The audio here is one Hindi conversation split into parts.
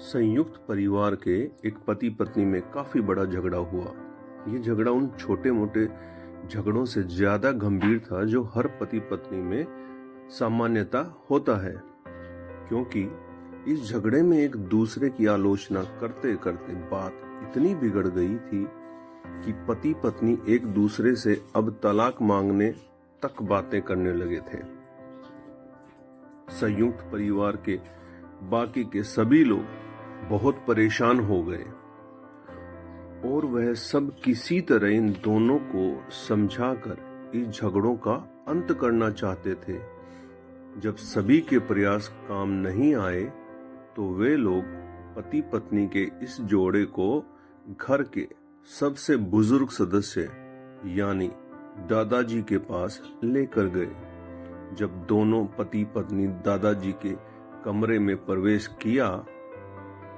संयुक्त परिवार के एक पति पत्नी में काफी बड़ा झगड़ा हुआ। ये झगड़ा उन छोटे मोटे झगड़ों से ज्यादा गंभीर था जो हर पति पत्नी में सामान्यता होता है, क्योंकि इस झगड़े में एक दूसरे की आलोचना करते करते बात इतनी बिगड़ गई थी कि पति पत्नी एक दूसरे से अब तलाक मांगने तक बातें करने लगे थे। संयुक्त परिवार के बाकी के सभी लोग बहुत परेशान हो गए और वह सब किसी तरह इन दोनों को समझाकर इस झगड़ों का अंत करना चाहते थे। जब सभी के प्रयास काम नहीं आए तो वे लोग पति पत्नी के इस जोड़े को घर के सबसे बुजुर्ग सदस्य यानी दादाजी के पास लेकर गए। जब दोनों पति पत्नी दादाजी के कमरे में प्रवेश किया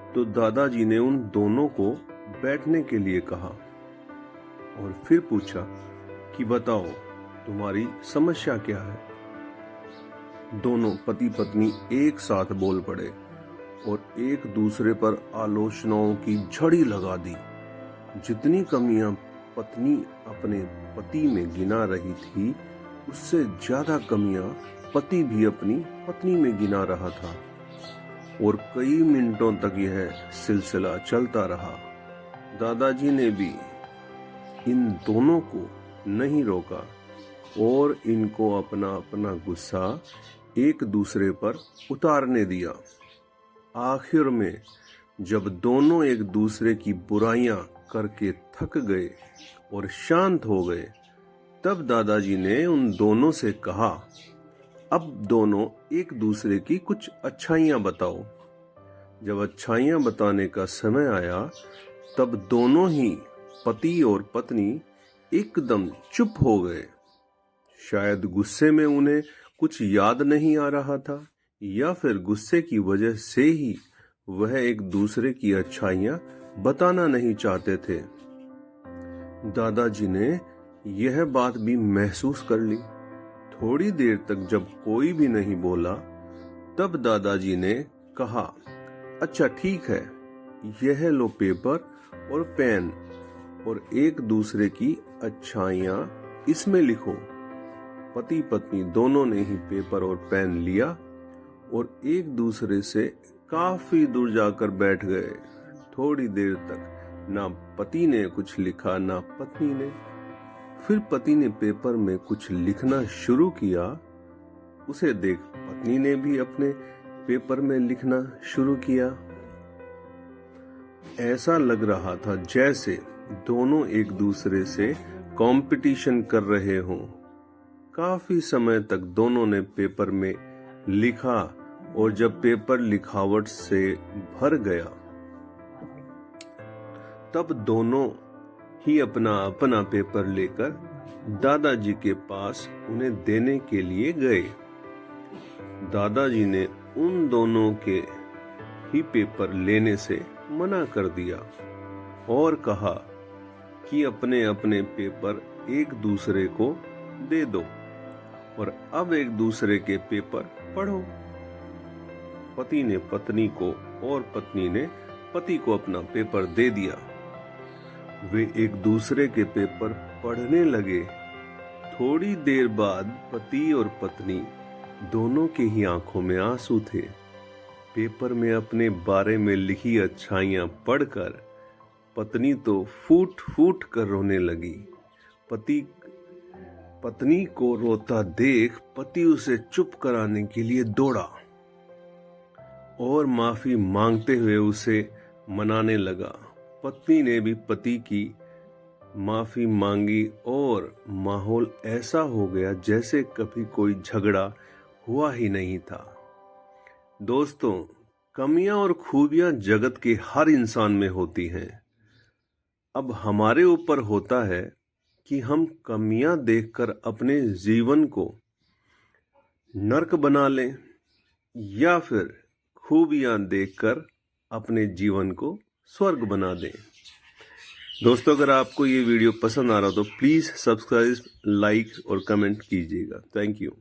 तो दादाजी ने उन दोनों को बैठने के लिए कहा और फिर पूछा कि बताओ तुम्हारी समस्या क्या है। दोनों पति पत्नी एक साथ बोल पड़े और एक दूसरे पर आलोचनाओं की झड़ी लगा दी। जितनी कमियां पत्नी अपने पति में गिना रही थी, उससे ज्यादा कमियां पति भी अपनी पत्नी में गिना रहा था और कई मिनटों तक यह सिलसिला चलता रहा। दादाजी ने भी इन दोनों को नहीं रोका और इनको अपना अपना गुस्सा एक दूसरे पर उतारने दिया। आखिर में जब दोनों एक दूसरे की बुराइयां करके थक गए और शांत हो गए, तब दादाजी ने उन दोनों से कहा, अब दोनों एक दूसरे की कुछ अच्छाइयां बताओ। जब अच्छाइयां बताने का समय आया तब दोनों ही पति और पत्नी एकदम चुप हो गए। शायद गुस्से में उन्हें कुछ याद नहीं आ रहा था या फिर गुस्से की वजह से ही वह एक दूसरे की अच्छाइयां बताना नहीं चाहते थे। दादाजी ने यह बात भी महसूस कर ली। थोड़ी देर तक जब कोई भी नहीं बोला तब दादाजी ने कहा, अच्छा ठीक है, यह लो पेपर और पेन और एक दूसरे की अच्छाइयां इसमें लिखो। पति पत्नी दोनों ने ही पेपर और पेन लिया और एक दूसरे से काफी दूर जाकर बैठ गए। थोड़ी देर तक ना पति ने कुछ लिखा ना पत्नी ने। फिर पति ने पेपर में कुछ लिखना शुरू किया। उसे देख पत्नी ने भी अपने पेपर में लिखना शुरू किया। ऐसा लग रहा था जैसे दोनों एक दूसरे से कंपटीशन कर रहे हों। काफी समय तक दोनों ने पेपर में लिखा और जब पेपर लिखावट से भर गया तब दोनों ही अपना अपना पेपर लेकर दादाजी के पास उन्हें देने के लिए गए। दादाजी ने उन दोनों के ही पेपर लेने से मना कर दिया और कहा कि अपने अपने पेपर एक दूसरे को दे दो और अब एक दूसरे के पेपर पढ़ो। पति ने पत्नी को और पत्नी ने पति को अपना पेपर दे दिया। वे एक दूसरे के पेपर पढ़ने लगे। थोड़ी देर बाद पति और पत्नी दोनों के ही आंखों में आंसू थे। पेपर में अपने बारे में लिखी अच्छाइयां पढ़कर पत्नी तो फूट फूट कर रोने लगी। पत्नी को रोता देख पति उसे चुप कराने के लिए दौड़ा और माफी मांगते हुए उसे मनाने लगा। पत्नी ने भी पति की माफी मांगी और माहौल ऐसा हो गया जैसे कभी कोई झगड़ा हुआ ही नहीं था। दोस्तों, कमियां और खूबियां जगत के हर इंसान में होती हैं। अब हमारे ऊपर होता है कि हम कमियां देखकर अपने जीवन को नर्क बना लें या फिर खूबियां देखकर अपने जीवन को स्वर्ग बना दें। दोस्तों, अगर आपको ये वीडियो पसंद आ रहा हो तो प्लीज सब्सक्राइब, लाइक और कमेंट कीजिएगा। Thank you.